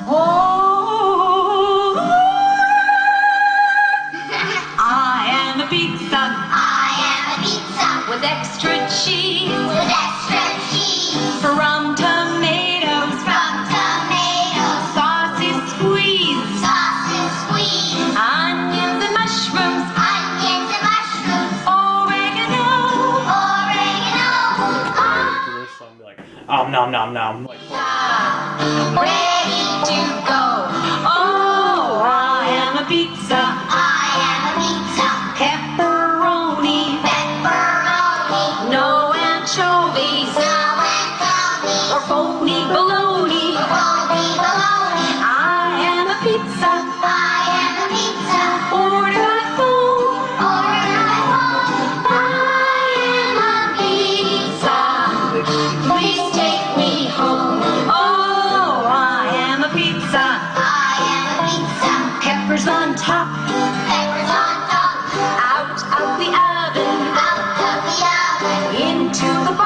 Oh, I am a pizza. I am a pizza With extra cheese. with extra cheese. From tomatoes. From tomatoes, Sausage squeeze. sausage squeeze, Onions and mushrooms. onions and mushrooms, Oregano. oregano. To this song, be like, nom nom nom. Like, Ready to go. Oh, I am a pizza. I am a pizza. Pepperoni. Pepperoni, No anchovies. no anchovies, Or phony bologna. bologna, bologna. I am a pizza. I am a pizza. Order by phone. Order my phone. I am a pizza. Please take me home. Oh, I am a pizza. I am a pizza. Peppers on top. Peppers on top, Out of the oven. out of the oven, Into the box.